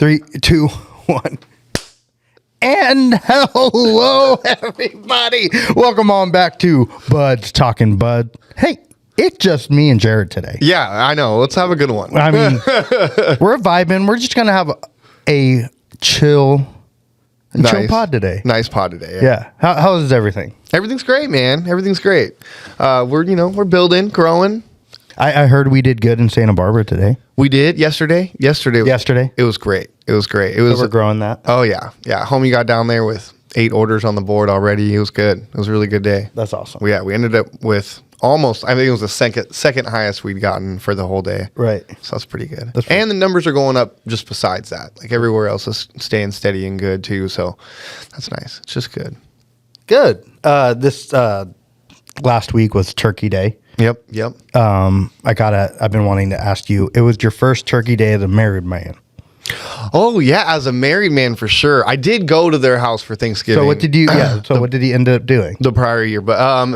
3, 2, 1. And hello, everybody. Welcome on back to Bud's Talking Bud. Hey, it's just me and Jared today. Yeah, I know. Let's have a good one. I mean, we're vibing. We're just going to have a chill pod today. Nice pod today. Yeah. How is everything? Everything's great, man. Everything's great. We're building, growing. I heard we did good in Santa Barbara today. We did yesterday. Yesterday. It was great. It was we're growing that. Oh yeah. Homie got down there with 8 orders on the board already. It was good. It was a really good day. That's awesome. We ended up with almost, I think it was the second highest we'd gotten for the whole day. Right. So that's pretty good. And the numbers are going up just besides that. Like everywhere else is staying steady and good too. So that's nice. It's just good. Good. This last week was Turkey Day. Yep. I've been wanting to ask you, it was your first Turkey Day as a married man. Oh yeah, as a married man for sure. I did go to their house for Thanksgiving. So what did you? What did he end up doing? The prior year, but it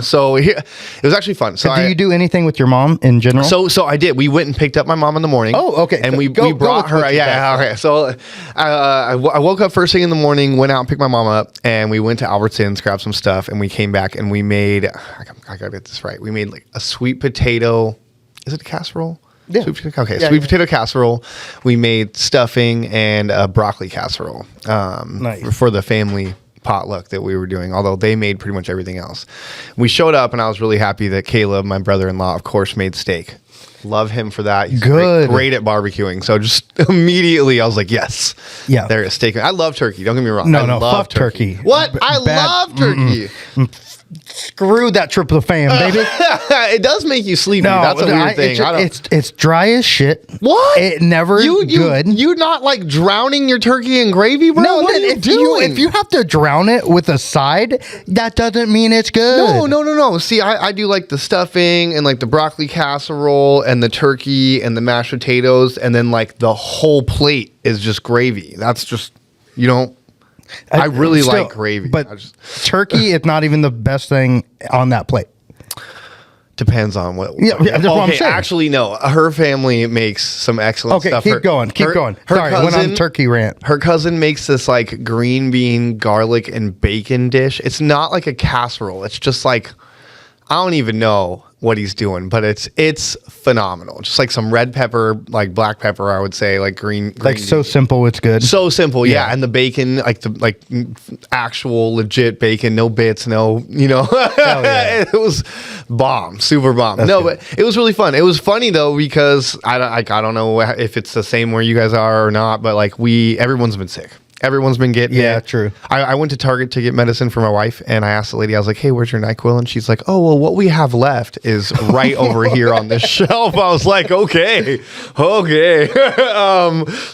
was actually fun. So do you do anything with your mom in general? So I did. We went and picked up my mom in the morning. Oh, okay. And we brought her. Yeah. Okay. So I woke up first thing in the morning, went out and picked my mom up, and we went to Albertsons, grabbed some stuff, and we came back and we made. I gotta get this right. We made like a sweet potato. Is it a casserole? Yeah. Sweet potato casserole. We made stuffing and a broccoli casserole nice. For the family potluck that we were doing, although they made pretty much everything else. We showed up, and I was really happy that Caleb, my brother-in-law, of course, made steak. Love him for that. He's good. Great at barbecuing. So just immediately, I was like, yes. Yeah. There is steak. I love turkey. Don't get me wrong. No, I love fuck turkey. What? I love turkey. Screw that tryptophan, baby. It does make you sleepy. No, that's a weird thing. It's dry as shit. What? It never good. You're not like drowning your turkey in gravy, bro? No, what are you doing? If you have to drown it with a side, that doesn't mean it's good. No. See, I do like the stuffing and like the broccoli casserole and the turkey and the mashed potatoes, and then like the whole plate is just gravy. That's just, I really like gravy. But turkey is not even the best thing on that plate. Depends on what. Yeah, that's what I'm saying. Actually, no. Her family makes some excellent stuff. Keep going. Sorry, I went on turkey rant. Her cousin makes this like green bean, garlic, and bacon dish. It's not like a casserole. It's just like, I don't even know what he's doing, but it's phenomenal. Just like some red pepper, like black pepper, I would say, like green like so simple, it's good. So simple, yeah. And the bacon, like actual legit bacon, no bits, no, Yeah. It was bomb, super bomb. That's good. But it was really fun. It was funny though because I don't know if it's the same where you guys are or not, but like everyone's been sick. Everyone's been getting it. Yeah, true. I went to Target to get medicine for my wife, and I asked the lady, I was like, hey, where's your NyQuil? And she's like, oh, well, what we have left is right over here on this shelf. I was like, okay.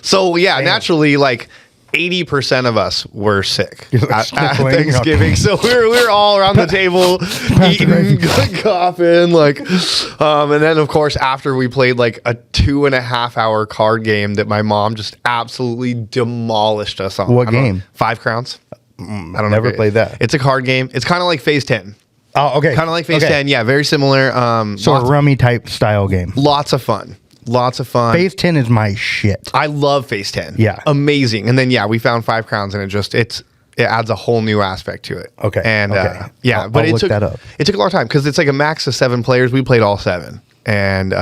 So, yeah, naturally, like, 80% of us were sick at Thanksgiving. So we were all around the table eating, coughing, and then of course after we played like a 2.5 hour card game that my mom just absolutely demolished us on. What game? 5 Crowns. I don't never played that. It's a card game. It's kind of like Phase 10. Oh, okay. Kind of like Phase 10. Yeah, very similar. So a rummy type style game. Lots of fun. Phase 10 is my shit. I love Phase 10. Yeah. Amazing. And then, we found 5 Crowns, and it adds a whole new aspect to it. Okay. And, I'll look that up. It took a long time because it's like a max of 7 players. We played all 7. And,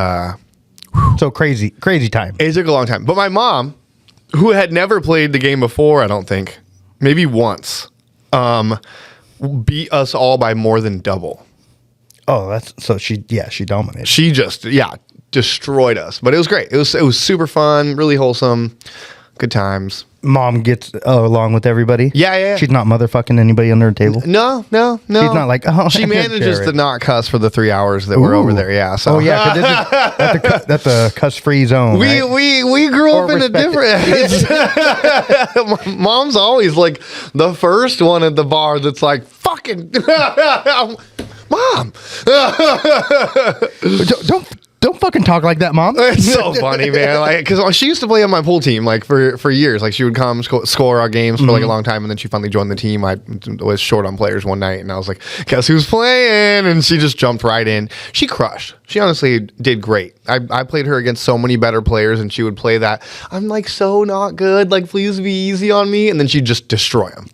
so crazy time. It took a long time. But my mom, who had never played the game before, I don't think, maybe once, beat us all by more than double. Oh, she dominated. She just, destroyed us, but it was great. It was super fun, really wholesome, good times. Mom gets along with everybody. Yeah. She's not motherfucking anybody under the table. No. She's not like, oh. She manages to not cuss for the 3 hours that we're over there. Yeah. So. Oh yeah, that's a cuss-free zone. We grew up in a different. Mom's always like the first one at the bar that's like Mom. Don't fucking talk like that, Mom. It's so funny, man. Like, because she used to play on my pool team, like for years. Like, she would come score our games for like a long time, and then she finally joined the team. I was short on players one night, and I was like, "Guess who's playing?" And she just jumped right in. She crushed. She honestly did great. I played her against so many better players, and she would play that. I'm like so not good. Like, please be easy on me, and then she'd just destroy them.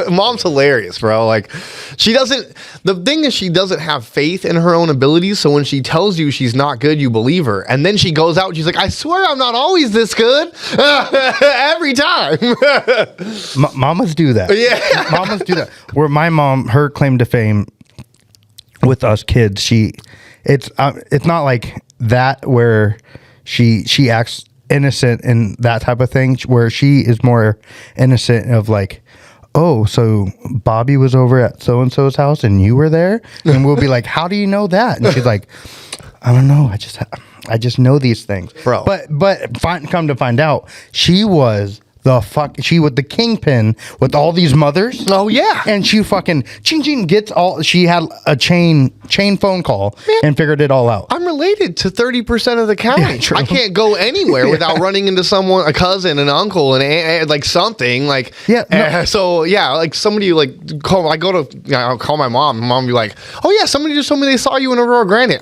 Mom's hilarious, bro. Like, she doesn't. The thing is, she doesn't have faith in her own abilities. So when she tells you she's not good, you believe her, and then she goes out and she's like, "I swear I'm not always this good." Every time. Mamas do that. Yeah, mamas do that. Where my mom, her claim to fame with us kids, it's not like that where she acts innocent and that type of thing. Where she is more innocent of like, oh, so Bobby was over at so and so's house and you were there, and we'll be like, how do you know that? And she's like, I don't know. I just know these things, bro. But come to find out, she was the kingpin with all these mothers. Oh yeah, and she fucking ching gets all. She had a chain phone call and figured it all out. I'm related to 30% of the county. Yeah, I can't go anywhere without running into someone, a cousin, an uncle, an aunt, like something. Like so yeah, like somebody like call. I'll call my mom. Mom will be like, "Oh yeah, somebody just told me they saw you in Aurora Grande."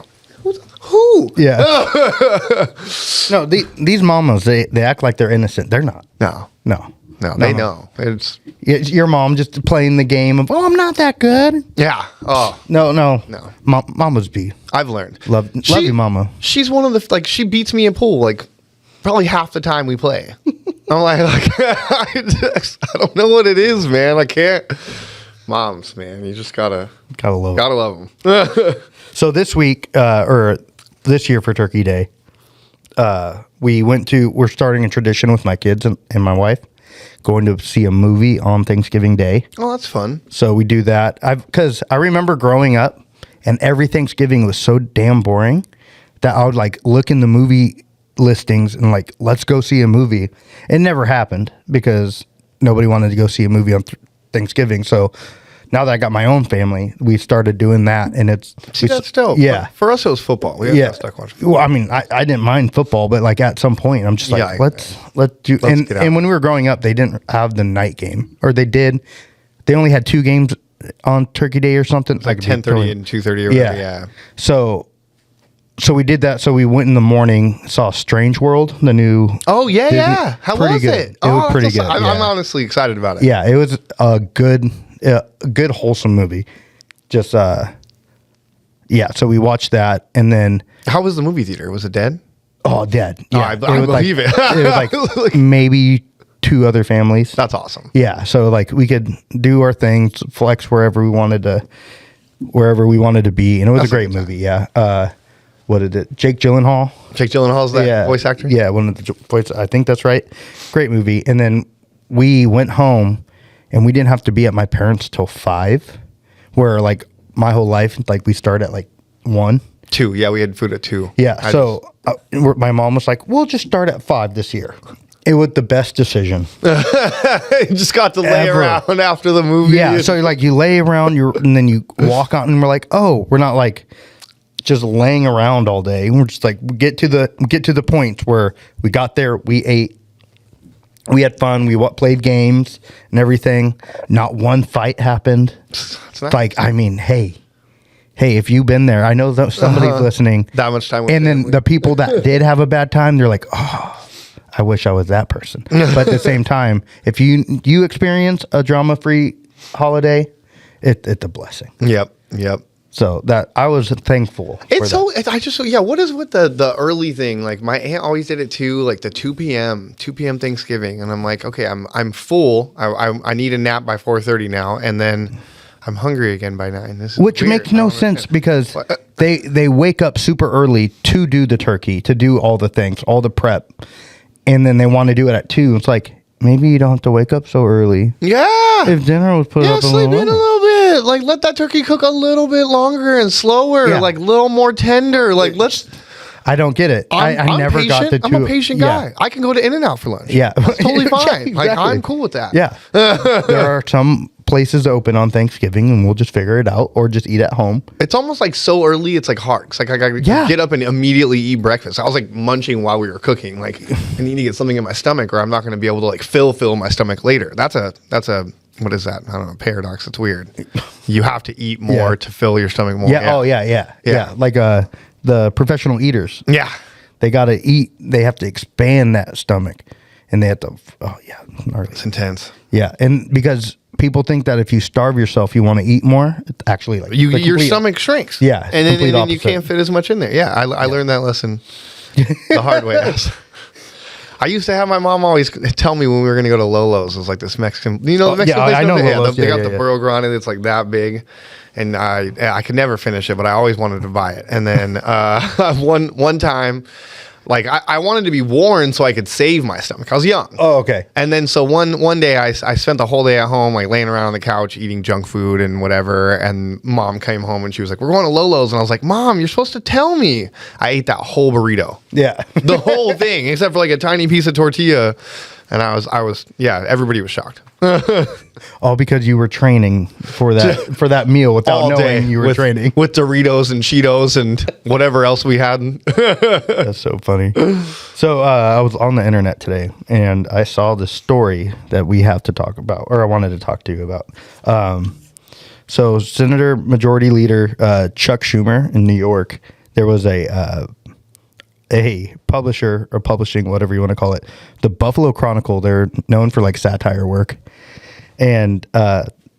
Who? Yeah. No, these mamas, they act like they're innocent. They're not. No, they know. It's your mom just playing the game of, oh, I'm not that good. Yeah. Oh. No. Mamas be. I've learned. Love you, mama. She's one of the, like, she beats me in pool, like, probably half the time we play. I'm like I don't know what it is, man. I can't. Moms, man, you just gotta love them. So this week, or this year for Turkey Day, we're starting a tradition with my kids and my wife, going to see a movie on Thanksgiving Day. Oh, that's fun. So we do that. Because I remember growing up and every Thanksgiving was so damn boring that I would like look in the movie listings and like, let's go see a movie. It never happened because nobody wanted to go see a movie on Thanksgiving. So now that I got my own family, we started doing that, and that's dope. Yeah, for us it was football. We had to stuck watching football. Well, I mean, I didn't mind football, but like at some point, I'm just like, let's do. And when we were growing up, they didn't have the night game, or they did. They only had 2 games on Turkey Day or something, like 10:30 and 2:30 or whatever. Yeah. So we did that. So we went in the morning, saw Strange World, the new. Oh yeah, Disney. Yeah. How was it? It was pretty good. I'm honestly excited about it. Yeah, it was a good wholesome movie. Just yeah. So we watched that, and then how was the movie theater? Was it dead? Oh, dead. Yeah, I believe it. It was like maybe 2 other families. That's awesome. Yeah, so like we could do our things, flex wherever we wanted to be, and it was a great movie. Yeah. What did it? Jake Gyllenhaal. Jake Gyllenhaal's that voice actor? Yeah, one of the voice. I think that's right. Great movie. And then we went home, and we didn't have to be at my parents' till 5, where like my whole life, like we start at like 1. 2. Yeah, we had food at 2. Yeah. My mom was like, "We'll just start at 5 this year." It was the best decision. Just got to lay around after the movie. Yeah. So like you lay around, and then you walk out, and we're like, oh, we're not like just laying around all day. We're just like get to the point where we got there, we ate, we had fun, we played games and everything. Not one fight happened. Nice. Like, I mean, hey, if you've been there, I know that somebody's listening. That much time. And then the people that did have a bad time, they're like, oh, I wish I was that person. But at the same time, if you experience a drama-free holiday, it's a blessing. Yep. So that I was thankful. What is with the early thing? Like my aunt always did it too, like the 2 p.m. Thanksgiving, and I'm like, okay, I'm full. I need a nap by 4:30 now, and then I'm hungry again by 9. Which weird. Makes no sense because they wake up super early to do the turkey, to do all the things, all the prep, and then they want to do it at 2. It's like, maybe you don't have to wake up so early. Yeah. If dinner was put up sleep in a little bit. Like, let that turkey cook a little bit longer and slower. Yeah. Like, a little more tender. Like, let's... I don't get it. I never patient. Got the 2. I'm a patient guy. I can go to In-N-Out for lunch. Yeah. That's totally fine. Exactly. Like, I'm cool with that. Yeah. There are some places open on Thanksgiving, and we'll just figure it out, or just eat at home. It's almost like so early. It's like hard. It's like I gotta get up and immediately eat breakfast. I was like munching while we were cooking. Like I need to get something in my stomach, or I'm not going to be able to like fill my stomach later. That's a what is that? I don't know. Paradox. It's weird. You have to eat more to fill your stomach more. Yeah. Oh yeah. Like the professional eaters. Yeah. They got to eat. They have to expand that stomach, and they have to. Oh yeah, gnarly. It's intense. Yeah, and because people think that if you starve yourself, you want to eat more. It's actually like your stomach shrinks. Yeah, and then you can't fit as much in there. Yeah, I learned that lesson the hard way. I used to have my mom always tell me when we were going to go to Lolo's. It was like this Mexican, the Mexican place. I know Lolo's. They got the burro grande that's like that big, and I could never finish it, but I always wanted to buy it. And then one time, like I wanted to be worn so I could save my stomach. I was young. Oh, okay. And then so one day I spent the whole day at home, like laying around on the couch eating junk food and whatever. And Mom came home and she was like, "We're going to Lolo's," and I was like, "Mom, you're supposed to tell me." I ate that whole burrito. Yeah, the whole thing except for like a tiny piece of tortilla, and I was everybody was shocked. All because you were training for that meal without all knowing day you were training with Doritos and Cheetos and whatever else we had. That's so funny. So I was on the internet today and I saw the story that we have to talk about, or I wanted to talk to you about. So Senator Majority Leader Chuck Schumer in New York, there was a publisher or publishing, whatever you want to call it, the Buffalo Chronicle. They're known for like satire work. And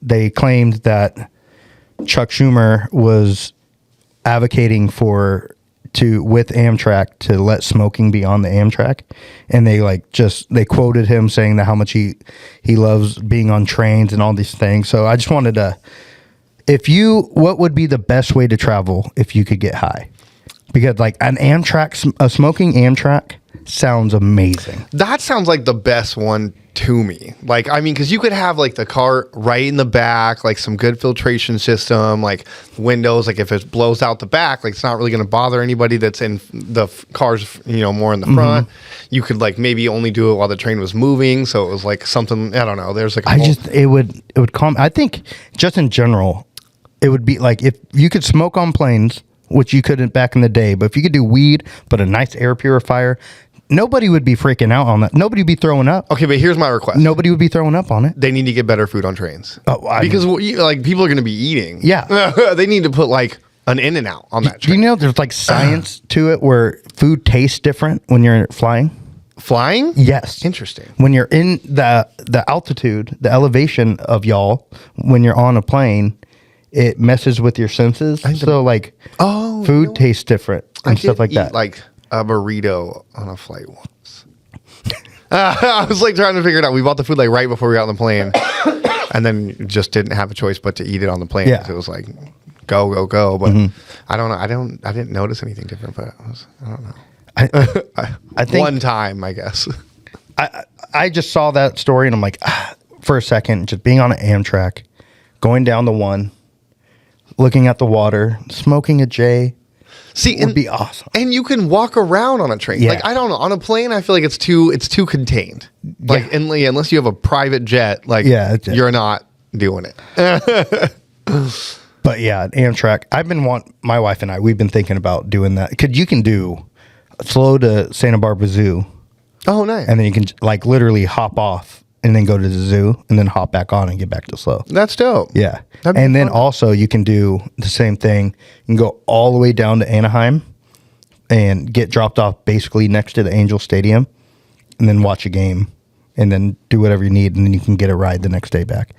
they claimed that Chuck Schumer was advocating with Amtrak to let smoking be on the Amtrak. And they quoted him saying that how much he loves being on trains and all these things. So I just wanted to, what would be the best way to travel if you could get high? Because like a smoking Amtrak sounds amazing. That sounds like the best one to me. Like, I mean, because you could have like the car right in the back, like some good filtration system, like windows, like if it blows out the back, like it's not really going to bother anybody that's in the cars, more in the front. You could like maybe only do it while the train was moving. So it was like something, I don't know. There's like, it would calm. I think just in general, it would be like if you could smoke on planes, which you couldn't back in the day, but if you could do weed, but a nice air purifier, nobody would be freaking out on that. Nobody would be throwing up. Okay, but here's my request. Nobody would be throwing up on it. They need to get better food on trains. Because like people are going to be eating. Yeah. They need to put like an In-N-Out on that train. Do you know there's like science to it where food tastes different when you're flying? Flying? Yes. Interesting. When you're in the altitude, the elevation of y'all, when you're on a plane, it messes with your senses. So like, food tastes different and stuff like that. Like a burrito on a flight once. I was like trying to figure it out. We bought the food like right before we got on the plane, and then just didn't have a choice but to eat it on the plane. Yeah. It was like go. But I don't know. I didn't notice anything different. But I don't know. I think one time, I guess. I just saw that story and I'm like, for a second, just being on an Amtrak, going down the one, looking at the water, smoking a J. Would be awesome. And you can walk around on a train. Yeah. Like, I don't know. On a plane, I feel like it's too contained. Like, unless you have a private jet, like you're not doing it. But yeah, Amtrak. My wife and we've been thinking about doing that. You can do slow to Santa Barbara Zoo. Oh, nice. And then you can like literally hop off and then go to the zoo and then hop back on and get back to slow. That's dope. Yeah. And then also you can do the same thing. You can go all the way down to Anaheim and get dropped off basically next to the Angel Stadium and then watch a game and then do whatever you need. And then you can get a ride the next day back.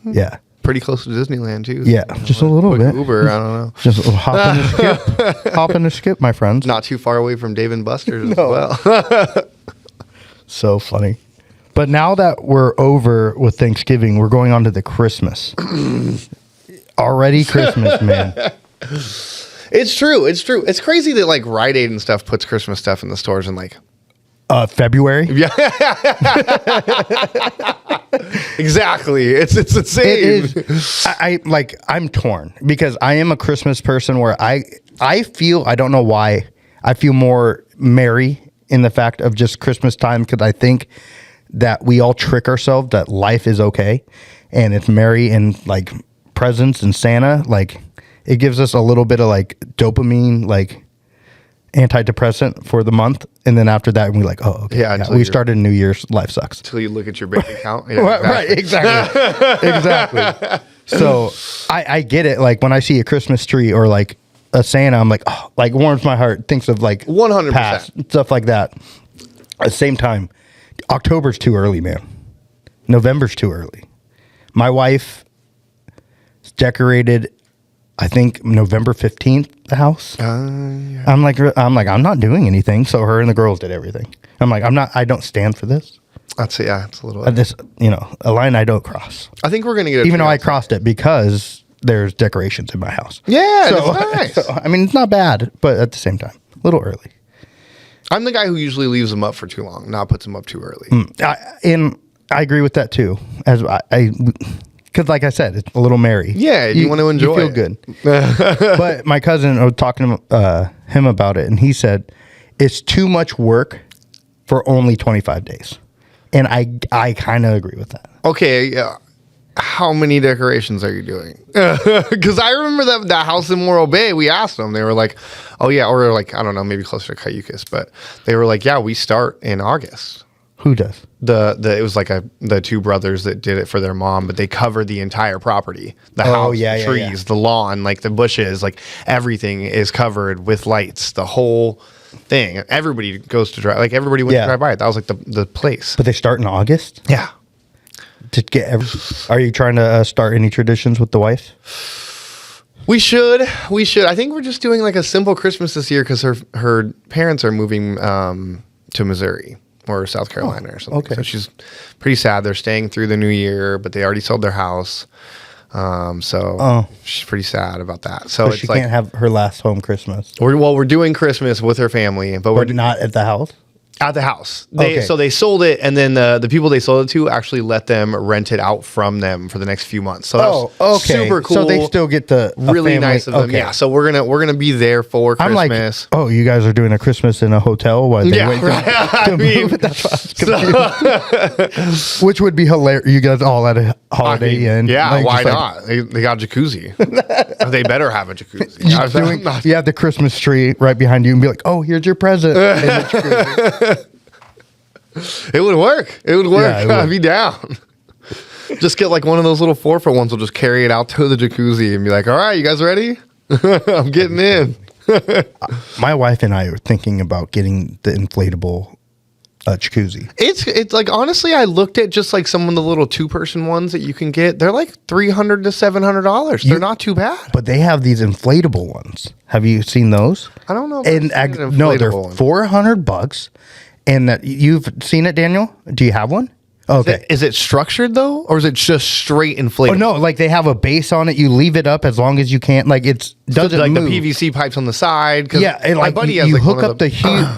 Yeah. Pretty close to Disneyland too. Yeah. Just a little bit. Uber, I don't know. Just hop and skip. Hop and skip, my friends. Not too far away from Dave and Buster's as well. So funny. But now that we're over with Thanksgiving, we're going on to the Christmas. Already Christmas, man. It's true. It's crazy that like Rite Aid and stuff puts Christmas stuff in the stores in like February. Yeah. Exactly. It's insane. It is. I'm torn because I am a Christmas person where I feel, I don't know why, I feel more merry in the fact of just Christmas time because I think that we all trick ourselves that life is okay. and it's Mary and like presents and Santa, like it gives us a little bit of like dopamine, like antidepressant for the month, and then after that we're like, oh, okay, we started New Year's, life sucks. Until you look at your bank account. Yeah, right, exactly. Exactly. So I get it. Like when I see a Christmas tree or like a Santa, I'm like, oh, like warms my heart. Thinks of like 100% past, stuff like that. At the same time, October's too early, man. November's too early. My wife decorated, I think, November 15th, the house. Yeah. I'm like, I'm not doing anything. So her and the girls did everything. I'm like, I don't stand for this. It's a little. This, a line I don't cross. I think we're gonna get. Even though I crossed it because there's decorations in my house. Yeah, so, it's nice. So, I mean, it's not bad, but at the same time, a little early. I'm the guy who usually leaves them up for too long, not puts them up too early. And I agree with that too. As because like I said, it's a little merry. Yeah, you want to enjoy. You feel good. But my cousin, I was talking to him about it, and he said it's too much work for only 25 days. And I kind of agree with that. Okay, how many decorations are you doing? Because I remember that house in Morro Bay, we asked them. They were like, oh, yeah, or like, I don't know, maybe closer to Cayucas. But they were like, yeah, we start in August. Who does? It was like the two brothers that did it for their mom, but they covered the entire property. The house, the trees, the lawn, like the bushes, like everything is covered with lights. The whole thing. Everybody goes to drive. Like everybody went to drive by it. That was like the place. But they start in August? Yeah. To get are you trying to start any traditions with the wife? We should. I think we're just doing like a simple Christmas this year because her parents are moving to Missouri or South Carolina or something. Okay. So she's pretty sad. They're staying through the new year, but they already sold their house. So she's pretty sad about that. So it's she can't have her last home Christmas. We're doing Christmas with her family, but we're not at the house. At the house. So they sold it, and then the people they sold it to actually let them rent it out from them for the next few months. So that's super cool. So they still get the really nice of them. Yeah. So we're gonna be there for Christmas. I'm like, you guys are doing a Christmas in a hotel while they wait to move? That's confused. Which would be hilarious. You guys all at a Holiday Inn. Yeah, like, why not? They got a jacuzzi. They better have a jacuzzi. You have the Christmas tree right behind you and be like, oh, here's your present. It would work. Yeah, I'd be down. Just get like one of those little 4-foot ones. We'll just carry it out to the jacuzzi and be like, all right, you guys ready? I'm getting in. My wife and I are thinking about getting the inflatable jacuzzi. It's like, honestly, I looked at just like some of the little 2-person ones that you can get. They're like $300 to $700. They're not too bad. But they have these inflatable ones. Have you seen those? I don't know. No, they're $400. And that you've seen it, Daniel? Do you have one? Okay. Is it structured though, or is it just straight inflatable? Oh no, like they have a base on it. You leave it up as long as you can. Like it's doesn't like move. The PVC pipes on the side. Yeah, and my like buddy you has like hook up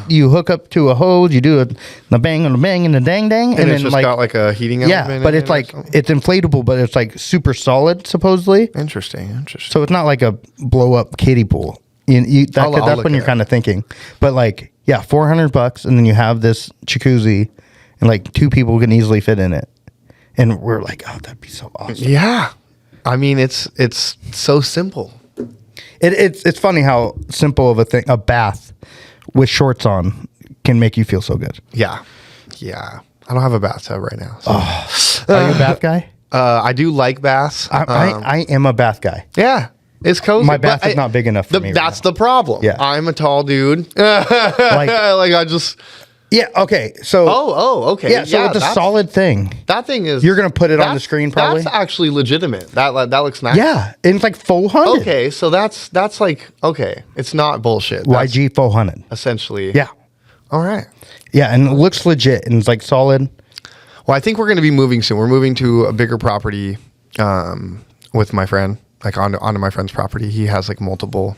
you hook up to a hose. You do the bang and the bang and the dang, and then it's just got like a heating element. Yeah, but it's like it's inflatable, but it's like super solid supposedly. Interesting. So it's not like a blow up kiddie pool. That's when you're kind of thinking. But like, yeah, $400, and then you have this jacuzzi, and like 2 people can easily fit in it. And we're like, oh, that'd be so awesome. Yeah, I mean, it's so simple. It's funny how simple of a bath with shorts on can make you feel so good. Yeah. I don't have a bathtub right now. So. Are you a bath guy? I do like baths. I am a bath guy. Yeah. It's cozy. My bath is not big enough for me. That's the problem. Yeah. I'm a tall dude. like I just... Yeah, okay. So okay. Yeah, so it's a solid thing. That thing is... You're going to put it on the screen probably? That's actually legitimate. That looks nice. Yeah, and it's like 400. Okay, so that's like... Okay, it's not bullshit. That's YG 400. Essentially. Yeah. All right. Yeah, and it looks legit, and it's like solid. Well, I think we're going to be moving soon. We're moving to a bigger property with my friend. Like onto my friend's property. He has like multiple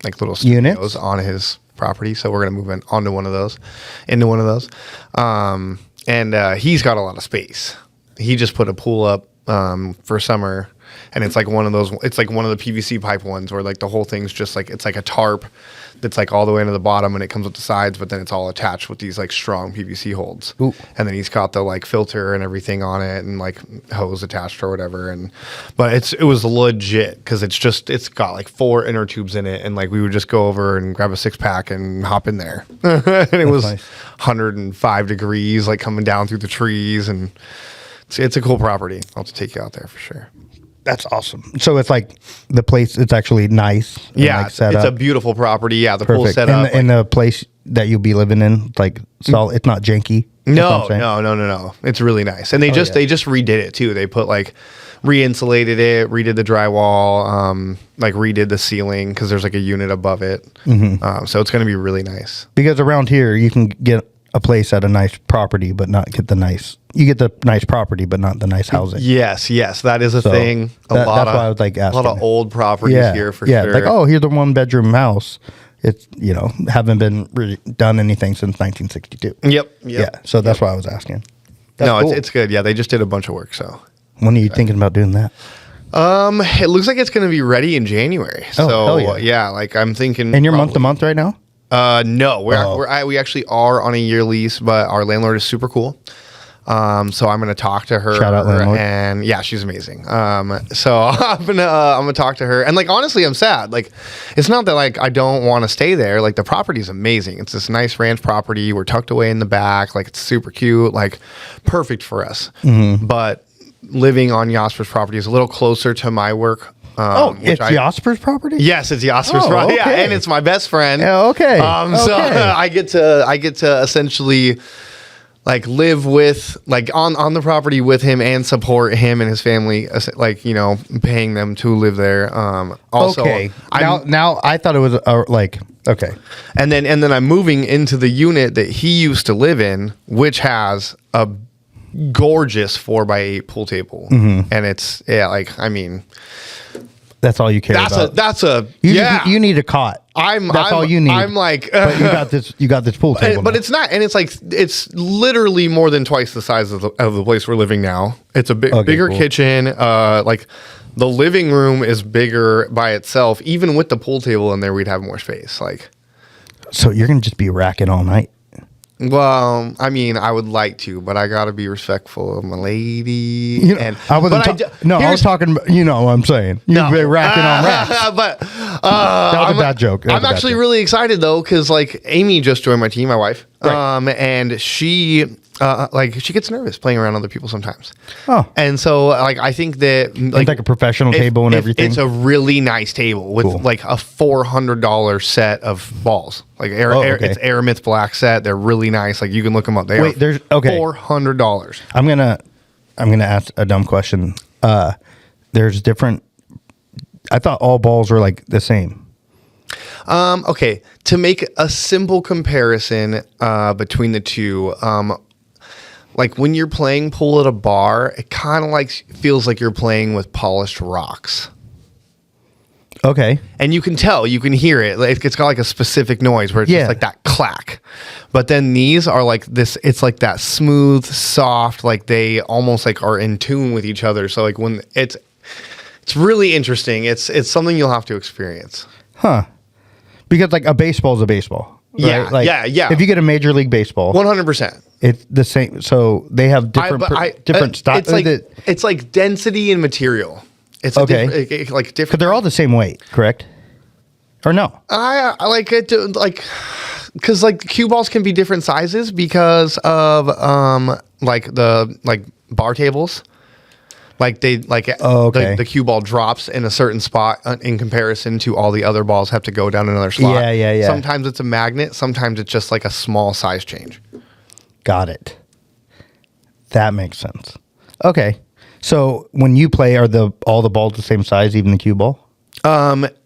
like little studios units on his property. So we're going to move into one of those. And he's got a lot of space. He just put a pool up for summer. and it's like one of those. It's like one of the PVC pipe ones where like the whole thing's just like it's like a tarp that's like all the way into the bottom, and it comes with the sides, but then it's all attached with these like strong PVC holds. Ooh. And then he's got the like filter and everything on it, and like hose attached or whatever. But it was legit because it's got like 4 inner tubes in it, and like we would just go over and grab a 6-pack and hop in there, and it was nice. 105 degrees, like coming down through the trees, and it's a cool property. I'll have to take you out there for sure. That's awesome. So it's like the place. It's actually nice. And Yeah, like set it's up. a beautiful property. Yeah, the pool's Perfect. set up. And the place that you'll be living in, like, solid. It's not janky. That's what I'm saying. No. It's really nice, and they just redid it too. They put like re-insulated it, redid the drywall, like redid the ceiling because there's like a unit above it. So it's going to be really nice. Because around here, you can get a place at a nice property, but not get the nice. You get the nice property, but not the nice housing. Yes, that is a thing. That's why I was like a lot of asking. old properties here for sure. Like, oh, here's the 1-bedroom house. It's, haven't been really done anything since 1962. Yep. Yeah, so that's why I was asking. That's No, cool. it's good. Yeah, they just did a bunch of work. So When are you thinking about doing that? it looks like it's going to be ready in January. Oh, So hell yeah. like I'm thinking. And you're month to month right now? No, we actually are on a year lease, but our landlord is super cool. So I'm going to talk to her. Shout out landlord. And yeah, she's amazing. So I'm gonna talk to her. And like honestly, I'm sad. Like, it's not that like I don't want to stay there. Like the property's amazing. It's this nice ranch property. We're tucked away in the back. Like it's super cute. Like perfect for us. But living on Jasper's property is a little closer to my work. It's Jasper's property? Yes, it's Jasper's Oh, property. Yeah, okay. and it's my best friend. Yeah, okay. So I get to essentially like live with like on the property with him and support him and his family, like paying them to live there. Also, Okay. Now I thought it was like okay. and then I'm moving into the unit that he used to live in, which has a gorgeous 4x8 pool table, and it's That's all you care about. you need a cot. That's all you need. I'm like, but you got this pool table. but now. it's not, and it's literally more than twice the size of the place we're living now. It's a bigger cool. kitchen. Like the living room is bigger by itself. Even with the pool table in there, we'd have more space. Like, so you're gonna just be racking all night. well, I mean, I would like to, but I gotta be respectful of my lady. I was talking. You know what I'm saying? You've been racking on racks. But That was a bad joke. I'm actually really excited though, because like Amy just joined my team, my wife, Right. and she she gets nervous playing around other people sometimes. Oh. And so like I think that like a professional table and everything. It's a really nice table with Cool. like a $400 set of balls. Like okay. it's Aramith Black set. They're really nice. Like you can look them up. They Wait, there's $400. I'm gonna ask a dumb question. There's different. I thought all balls were like the same. Okay, to make a simple comparison between the two, like when you're playing pool at a bar, it kind of like feels like you're playing with polished rocks. Okay. And you can tell, you can hear it. Like, it's got like a specific noise where it's just like that clack. But then these are like this, it's like that smooth, soft, like they almost like are in tune with each other. So like when it's really interesting. It's something you'll have to experience. Huh. Because like a baseball is a baseball. Yeah, right? Like, yeah. If you get a Major League Baseball, 100%. it's the same. So they have different styles. It's like density and material. It's Okay. like Because different. they're all the same weight, correct? Or no? I like it to, like, because like cue balls can be different sizes because of like the bar tables. Like they the cue ball drops in a certain spot in comparison to all the other balls have to go down another slot. Yeah. Sometimes it's a magnet. Sometimes it's just like a small size change. Got it. That makes sense. Okay. So when you play, are all the balls the same size, even the cue ball?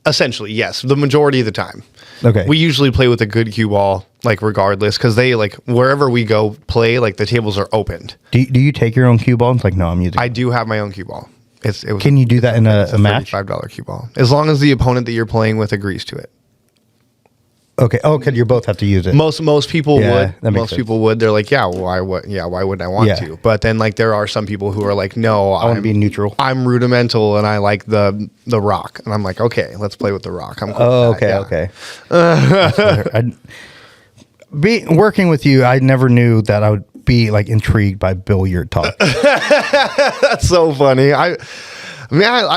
Essentially, yes. The majority of the time. Okay. We usually play with a good cue ball, like regardless, because they like wherever we go play, like the tables are opened. Do you take your own cue ball? It's like, no, I'm using. I do have my own cue ball. Can you do that in a match? $35 cue ball, as long as the opponent that you're playing with agrees to it. Okay. Oh, because you both have to use it. Most people Yeah, would. that makes Most sense. people would. They're like, yeah, why wouldn't I want Yeah. to? But then like there are some people who are like, no, I want to be neutral. I'm rudimental and I like the rock. And I'm like, okay, let's play with the rock. I'm cool Oh, with that, okay, okay. Working with you, I never knew that I would be like intrigued by billiard talk. That's so funny. I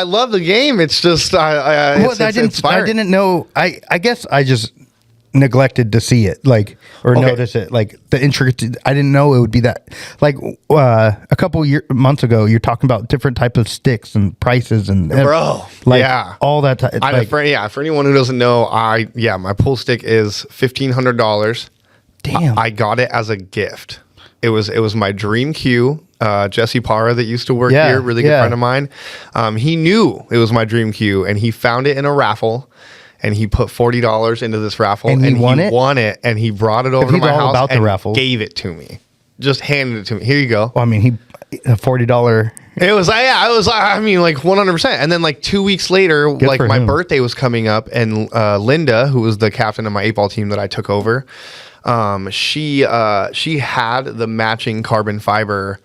love the game. It's just it's inspiring. I didn't know. I guess I just neglected to see it, like, or notice it, like the intricate. I didn't know it would be that. Like a couple months ago, you're talking about different type of sticks and prices and Bro, like yeah, all that. For anyone who doesn't know, my pool stick is $1,500. Damn, I got it as a gift. It was my dream cue. Jesse Parra that used to work here, really good friend of mine. He knew it was my dream cue, and he found it in a raffle. And he put $40 into this raffle, and he won it, and he brought it over to he's my all house about the and raffle. gave it to me. Just handed it to me. Here you go. Well, I mean, a $40. It was, I mean, like 100%. And then like 2 weeks later, like for my him. birthday was coming up, and Linda, who was the captain of my 8-ball team that I took over, she had the matching carbon fiber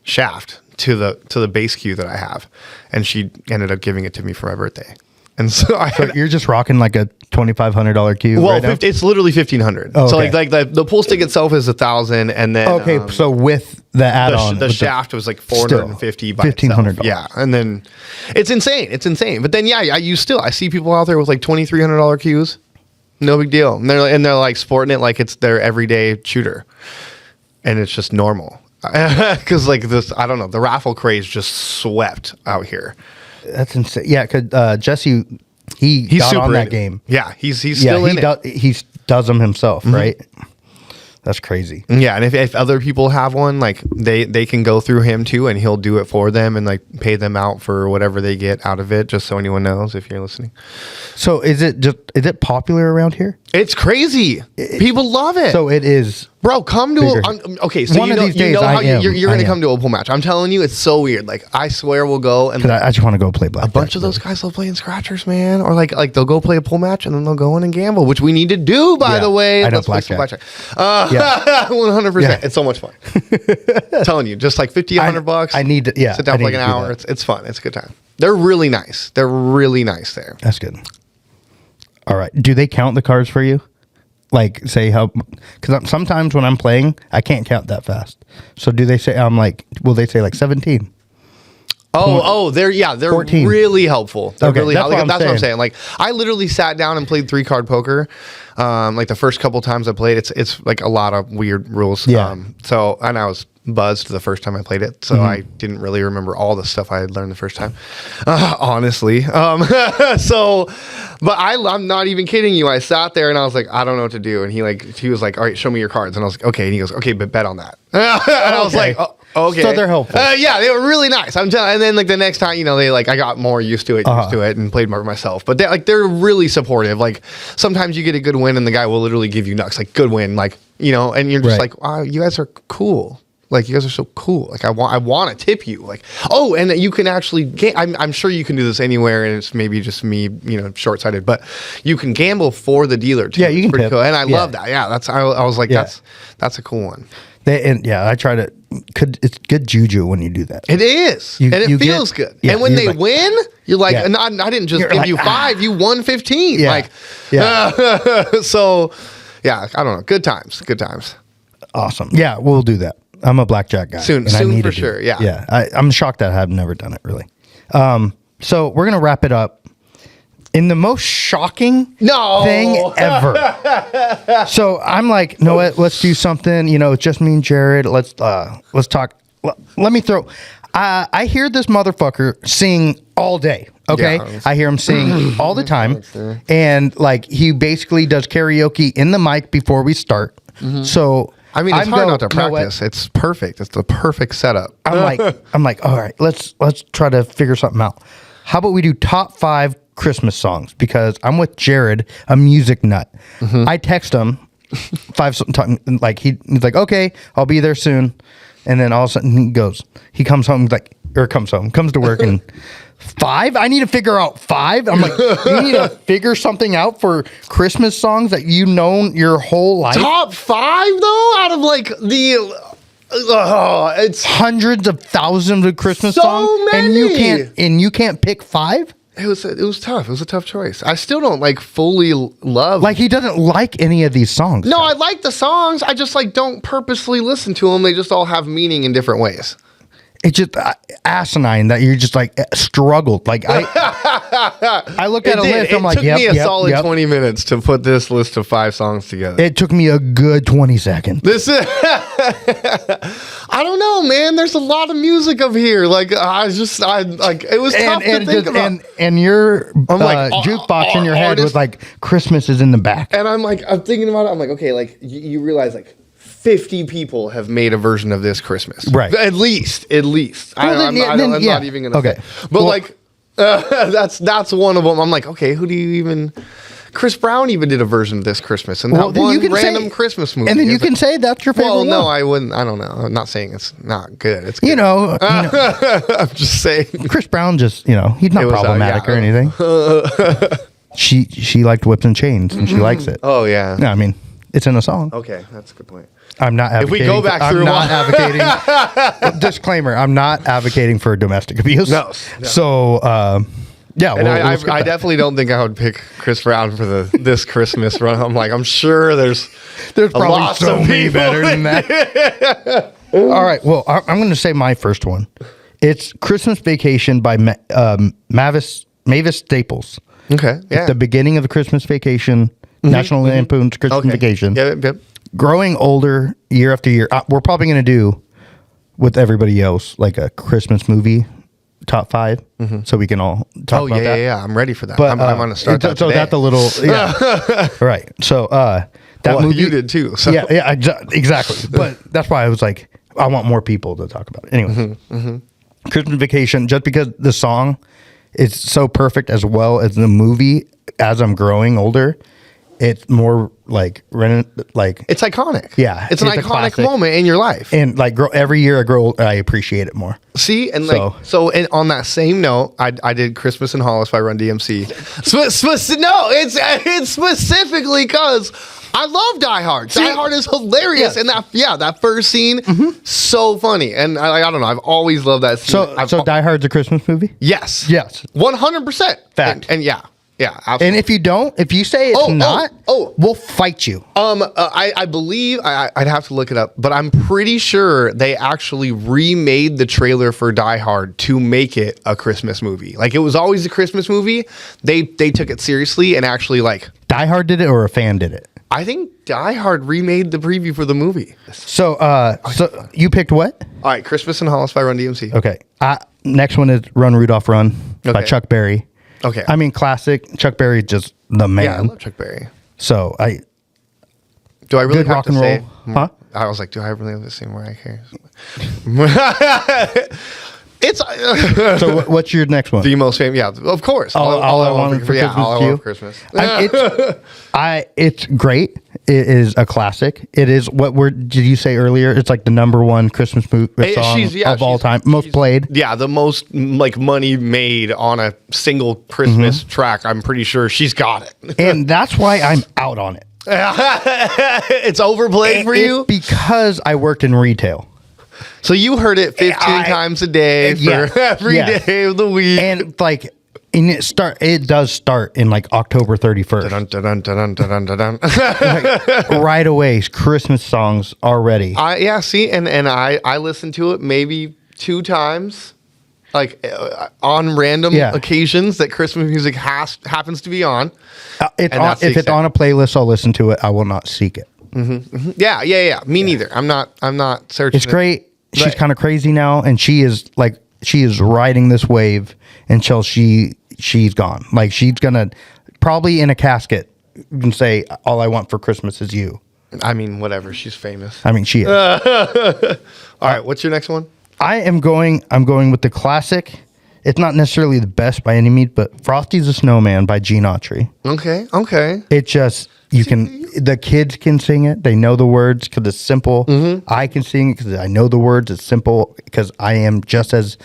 shaft to the base cue that I have, and she ended up giving it to me for my birthday. And so You're just rocking like a $2,500 cue. Well, right now? it's literally $1,500. Oh, So okay. like the pool stick itself is $1,000, and then okay. So with the add-on, the shaft was like $450 by $1,500. itself. Yeah, and then it's insane. It's insane. But then I see people out there with like $2,300 cues. No big deal. And they're like sporting it like it's their everyday shooter, and it's just normal. Because like this, I don't know, the raffle craze just swept out here. That's insane. Yeah, because Jesse, he's got super on that into it. game. Yeah, he's still in it. He does them himself, right? That's crazy. Yeah, and if other people have one, like they can go through him too, and he'll do it for them and like pay them out for whatever they get out of it. Just so anyone knows, if you're listening. So is it popular around here? It's crazy. People love it. So it is. Bro, come to okay. So One of these days how I am. you're going I to come am. to a pool match. I'm telling you, it's so weird. Like I swear we'll go and Because I just want to go play blackjack. a bunch of those guys love playing scratchers, man. Or like they'll go play a pool match and then they'll go in and gamble, which we need to do, by Yeah, the way. I know, Let's play some blackjack. blackjack. 100%. Yeah. It's so much fun. Telling you, just like $50, $100. I need to. Yeah, Sit down I for like need an to do hour. that. It's fun. It's a good time. They're really nice. They're really nice there. That's good. All right. Do they count the cards for you? Like say how? Because sometimes when I'm playing, I can't count that fast. So do they say? Will they say like 17? They're 14. really helpful. They're Okay, really that's what I'm what I'm saying. saying. Like I literally sat down and played 3-card poker. Like the first couple times I played, it's like a lot of weird rules. Yeah. And I was buzzed the first time I played it, so I didn't really remember all the stuff I had learned the first time, honestly. But I'm not even kidding you. I sat there and I was like, I don't know what to do, and he was like, all right, show me your cards, and I was like, okay, and he goes, okay, but bet on that, and I was Okay. like, oh, okay. So they're helpful. Yeah, they were really nice. I'm telling. And then like the next time, they like I got more used to it, and played more myself. But they're really supportive. Like sometimes you get a good win, and the guy will literally give you nuts, like good win, like and you're just Right. like, wow, you guys are cool. Like you guys are so cool. Like I want to tip you. Like and you can actually. I'm sure you can do this anywhere, and it's maybe just me, short sighted. But you can gamble for the dealer too. Yeah, you It's can pretty tip. cool, and I Yeah. love that. Yeah, I was like, Yeah. that's a cool one. I try to. It's good juju when you do that. It is, You- and it you feels get- good. yeah, and when you're they like- win, you're like, Yeah. no, I didn't just You're give like, you 5, you won 15. Yeah. Like, Yeah. so, yeah, I don't know. Good times. Awesome. Yeah, we'll do that. I'm a blackjack guy. Soon and I need for to do sure, it. yeah. Yeah. I'm shocked that I've never done it really. So we're gonna wrap it up in the most shocking thing ever. So I'm like, no, let's do something. It's just me and Jared. Let's talk. Let me throw. I hear this motherfucker sing all day. Okay, Yeah. I hear him sing all the time, and like he basically does karaoke in the mic before we start. So I mean, it's I'm hard not to you know what? practice. It's perfect. It's the perfect setup. I'm like, all right, let's try to figure something out. How about we do top 5 Christmas songs? Because I'm with Jared, a music nut. I text him 5 something, like he's like, okay, I'll be there soon. And then all of a sudden comes to work and 5? I need to figure out 5. I'm like, you need to figure something out for Christmas songs that you've known your whole life. Top 5 though, out of like the it's Hundreds of thousands of Christmas So songs, many. and you can't pick 5. it was tough. It was a tough choice. I still don't like fully love. Like he doesn't like any of these songs. no, I like the songs. I just like don't purposely listen to them. They just all have meaning in different ways. It's just asinine that you're just like struggled. Like I look at a list. I'm like, it took me a solid yep. 20 minutes to put this list of 5 songs together. It took me a good 20 seconds. This is, I don't know, man. There's a lot of music up here. Like it was tough to think about. And your I'm like, jukebox in your head artist- was like Christmas is in the back. And I'm thinking about it. I'm like, okay, like you realize like 50 people have made a version of this Christmas, Right. At least. I'm not even gonna. Okay. Say. But Well- like, that's one of them. I'm like, okay, who do you even? Chris Brown even did a version of this Christmas, and Well, that then one you can random say- Christmas movie. And then you It's can like, say that's your favorite well, no, one. I wouldn't. I don't know. I'm not saying it's not good. It's good. You know, I'm just saying. Chris Brown just, he's not It was, problematic yeah. or anything. She liked whips and chains, and she likes it. Oh yeah. No, I mean, it's in a song. Okay, that's a good point. I'm not If we advocating. go back through I'm not advocating. Disclaimer: I'm not advocating for domestic abuse. No. So, yeah. And we'll skip I that. definitely don't think I would pick Chris Brown for this Christmas run. I'm sure there's probably lots so of many people better than that. All right. Well, I'm going to say my first one. It's Christmas Vacation by Mavis Staples. Okay. Yeah. The beginning of the Christmas Vacation, National Lampoon's Christmas Okay. Vacation. Yep. Growing older year after year, we're probably going to do with everybody else like a Christmas movie top 5, so we can all talk Oh about that. yeah. I'm ready for that. But I'm going to start that so today. that's a little right. So that well, movie you did too. So. yeah, exactly. But that's why I was like, I want more people to talk about it. Anyway, Christmas Vacation, just because the song is so perfect as well as the movie. As I'm growing older, it's more like It's iconic. Yeah, It's an it's a iconic classic. moment in your life. and like every year I grow, I appreciate it more. See, and So- on that same note, I did Christmas in Hollis by Run DMC. It's specifically because I love Die Hard. Die Hard is hilarious, Yeah. and that first scene, so funny. And I don't know, I've always loved that scene. So Die Hard's a Christmas movie. yes, Yes. 100%. Fact. And yeah, absolutely. And if you say it's not, oh. we'll fight you. I believe I'd have to look it up, but I'm pretty sure they actually remade the trailer for Die Hard to make it a Christmas movie. Like it was always a Christmas movie. They took it seriously and actually like Die Hard did it, or a fan did it. I think Die Hard remade the preview for the movie. So, so you picked what? All right, Christmas in Hollis by Run DMC. Okay. Next one is Run Rudolph Run by Okay. Chuck Berry. Okay. I mean, classic. Chuck Berry, just the man. Yeah, I love Chuck Berry. So Do I really Good have rock to and say? roll. Huh? I was like, do I really have to say Mariah Carey? It's so what's your next one? the most famous. Yeah, of course. All I wanted for Christmas All I is You? want for Christmas. It's great. It is a classic. It is did you say earlier? It's like the number one Christmas song of all time, most played. Yeah, the most like money made on a single Christmas track. I'm pretty sure she's got it. And that's why I'm out on it. It's overplayed for you because I worked in retail. So you heard it 15 times a day for every day of the week. And it does start in like October 31st. Dun, dun, dun, dun, dun, dun, dun, dun. Right away, Christmas songs already. See, and I listened to it maybe 2 times, like on random occasions that Christmas music happens to be on. If it's on a playlist, I'll listen to it. I will not seek it. Yeah. Me neither. I'm not searching. It's great. She's Right. kind of crazy now, and she is riding this wave until she's gone. Like she's gonna probably in a casket and say, "All I want for Christmas is you." I mean, whatever. She's famous. I mean, she is. All right. What's your next one? I'm going with the classic. It's not necessarily the best by any means, but Frosty's a Snowman by Gene Autry. Okay. It just the kids can sing it. They know the words because it's simple. I can sing it because I know the words. It's simple because I am just as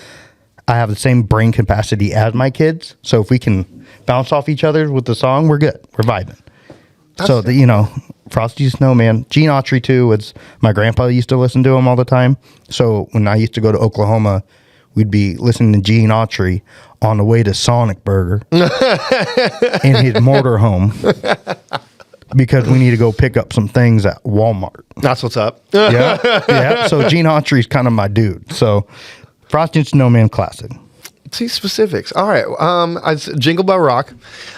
I have the same brain capacity as my kids. So if we can bounce off each other with the song, we're good. We're vibing. So, Frosty the Snowman. Gene Autry, too, was my grandpa used to listen to him all the time. So when I used to go to Oklahoma, we'd be listening to Gene Autry on the way to Sonic Burger in his motorhome because we need to go pick up some things at Walmart. That's what's up. Yeah. So Gene Autry's kind of my dude. So Frosty the Snowman classic. See specifics. All right. It's Jingle Bell Rock.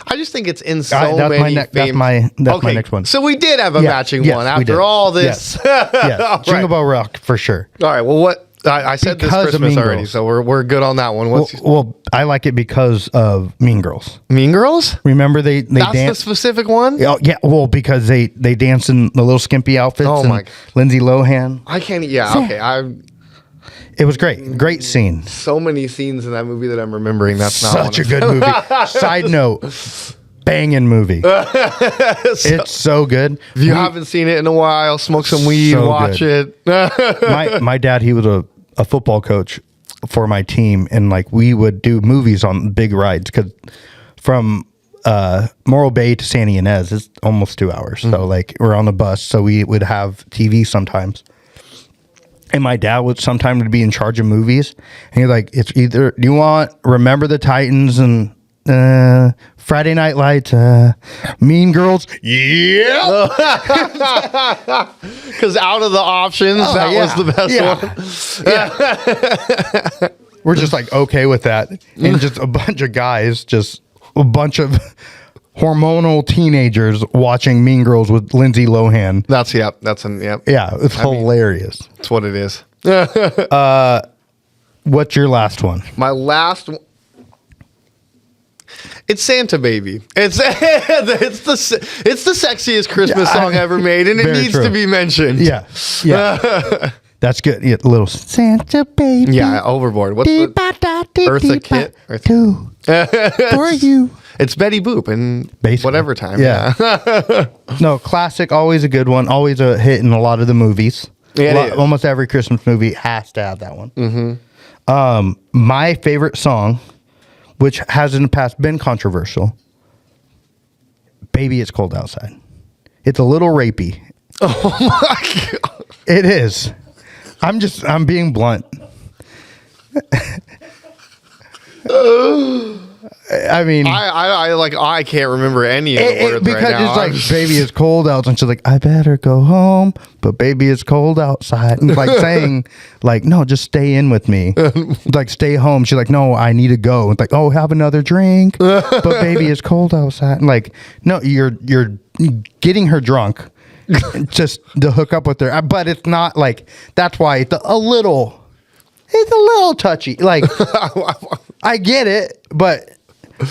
I just think it's in so that's many. that's my next one. So we did have a matching one after all this. Yes. Jingle Bell Rock for sure. All right. Well, what I said Because this of Christmas Mean already, Girls. so we're good on that one. Well, I like it because of Mean Girls. Mean Girls? Remember they That's the dance. specific one. Oh, yeah, well, because they dance in the little skimpy outfits. Oh, and my- Lindsay Lohan. I can't. Yeah. Okay. It was great scene. So many scenes in that movie that I'm remembering. That's not Such a one good movie. Side note, banging movie. It's so good. If you haven't seen it in a while, smoke some weed, So watch good. it. My dad, he was a football coach for my team, and like we would do movies on big rides because from Morro Bay to Santa Ynez is almost 2 hours. So like we're on the bus, so we would have TV sometimes. And my dad would sometimes be in charge of movies, and he's like, "It's either do you want Remember the Titans and Friday Night Lights, Mean Girls?" Yeah, Because out of the options, that was the best one. We're just like okay with that, and just a bunch of guys, just a bunch of hormonal teenagers watching Mean Girls with Lindsay Lohan. Yeah, it's hilarious. That's what it is. What's your last one? My last one. It's Santa Baby. It's the sexiest Christmas song ever made, and it Very needs true. to be mentioned. Yeah. That's good. Yeah, little Santa Baby. Yeah, Overboard. What's the Eartha Kitt? For you. It's Betty Boop and Basically. whatever time. Yeah. No, classic. Always a good one. Always a hit in a lot of the movies. Yeah, it is. Almost every Christmas movie has to have that one. Mm-hmm. My favorite song, which has in the past been controversial, "Baby It's Cold Outside." It's a little rapey. Oh my God. It is. I'm being blunt. I mean, I can't remember any of the words because right now. it's like, "Baby, it's cold out," and she's like, "I better go home," but "Baby, it's cold outside." And like saying, like, "No, just stay in with me." Like, stay home. She's like, "No, I need to go." And like, "Oh, have another drink," but "Baby, it's cold outside." And like, no, you're getting her drunk just to hook up with her, but it's not like that's why it's a little touchy. Like, I get it, but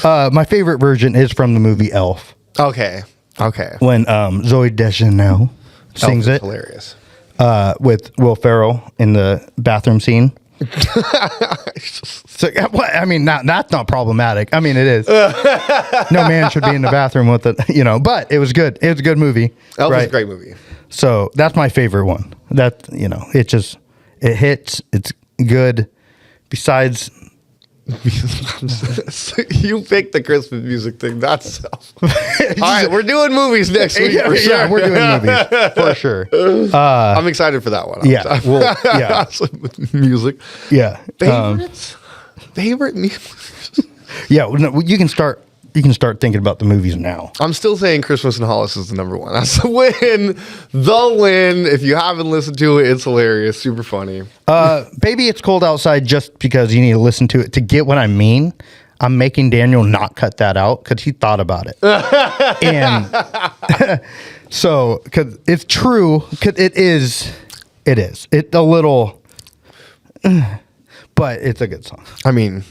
my favorite version is from the movie Elf. Okay. When Zooey Deschanel sings Elf is it hilarious. with Will Ferrell in the bathroom scene. So, I mean, that's not problematic. I mean, it is. No man should be in the bathroom with it, but it was good. It was a good movie. Elf is a great movie. So that's my favorite one. That, it hits. It's good. Besides, You picked the Christmas music thing. That's all right. We're doing movies next week. For sure. Yeah, we're doing movies for sure. I'm excited for that one. Yeah, yeah. With music. Yeah. Favorites? Favorite music? Yeah. No, you can start thinking about the movies now. I'm still saying Christmas in Hollis is the number one. That's the win. The win. If you haven't listened to it, it's hilarious. Super funny. Baby, It's Cold Outside, just because you need to listen to it to get what I mean. I'm making Daniel not cut that out because he thought about it. And so, because it's true, because it is. It's a little, but it's a good song. I mean,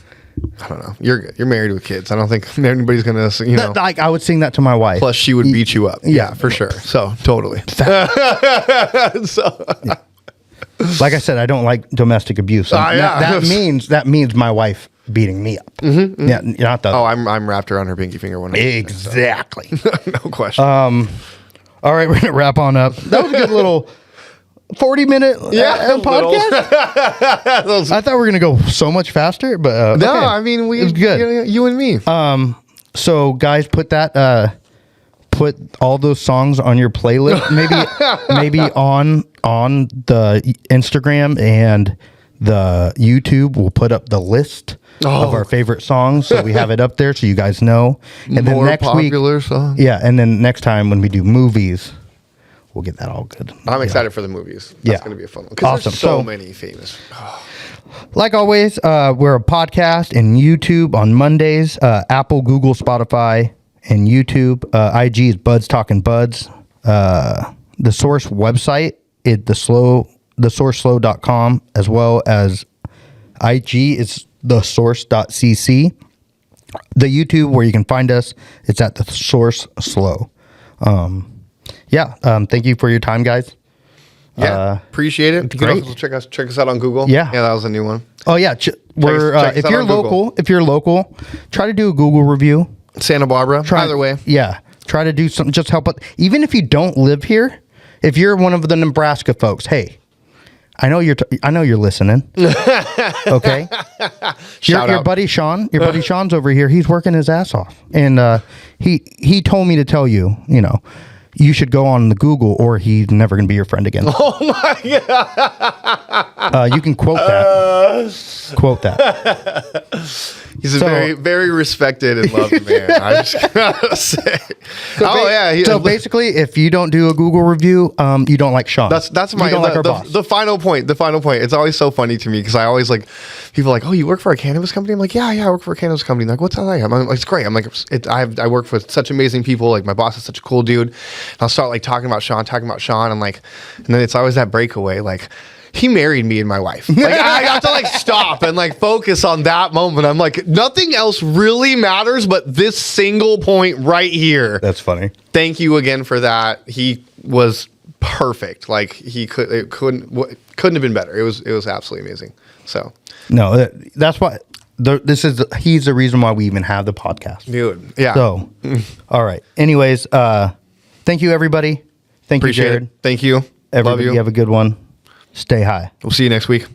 I don't know. You're married with kids. I don't think anybody's gonna, Like, I would sing that to my wife. Plus, she would beat you up. Yeah, for sure. So totally. Like I said, I don't like domestic abuse. So that means my wife beating me up. Mm-hmm. Yeah, not the. Oh, I'm wrapped around her pinky finger one night. Exactly. No question. All right, we're gonna wrap on up. That was a good little 40-minute podcast. Those- I thought we were gonna go so much faster, but no, okay. I mean It was good. You and me. So guys, put all those songs on your playlist. Maybe on the Instagram and the YouTube. We'll put up the list of our favorite songs, so we have it up there so you guys know. And then More next popular week, songs. yeah. And then next time when we do movies, we'll get that all good. I'm excited for the movies. That's Yeah. going to be a fun one because Awesome. there's so So- many famous. Like always, we're a podcast and YouTube on Mondays, Apple, Google, Spotify, and YouTube. IG is Buds Talking Buds. The Source website is thesourceslow.com, as well as IG is thesource.cc. The YouTube where you can find us, it's at The Source Slow. Thank you for your time, guys. Yeah, appreciate it. You can great. also check us out on Google. Yeah. that was a new one. Oh yeah, we're check us if out you're on Google. if you're local, try to do a Google review. Santa Barbara. Try, Either way, yeah. Try to do something. Just help it. Even if you don't live here, if you're one of the Nebraska folks, hey, I know you're listening. Okay. Shout Your out. buddy Sean. Your buddy Sean's over here. He's working his ass off, and he told me to tell you, you should go on the Google, or he's never going to be your friend again. Oh my god! You can quote that. Quote that. He's a So- very, very respected and loved man. I just gotta say. So basically, if you don't do a Google review, you don't like Sean. That's my you don't like our boss. the final point. The final point. It's always so funny to me because I always like people are like, oh, you work for a cannabis company? I'm like, yeah, I work for a cannabis company. They're like, what's that like? I'm like, it's great. I'm like, I work with such amazing people. Like my boss is such a cool dude. And I'll start like talking about Sean. I'm like, and then it's always that breakaway like. He married me and my wife. Like I have to like stop and like focus on that moment. I'm like, nothing else really matters but this single point right here. That's funny. Thank you again for that. He was perfect. Like couldn't have been better. It was absolutely amazing. So No, that's why. He's the reason why we even have the podcast. dude, yeah. So, all right. Anyways, thank you, everybody. Thank Appreciate you, Jared. it. Thank you. Everybody, Love you. have a good one. Stay high. We'll see you next week.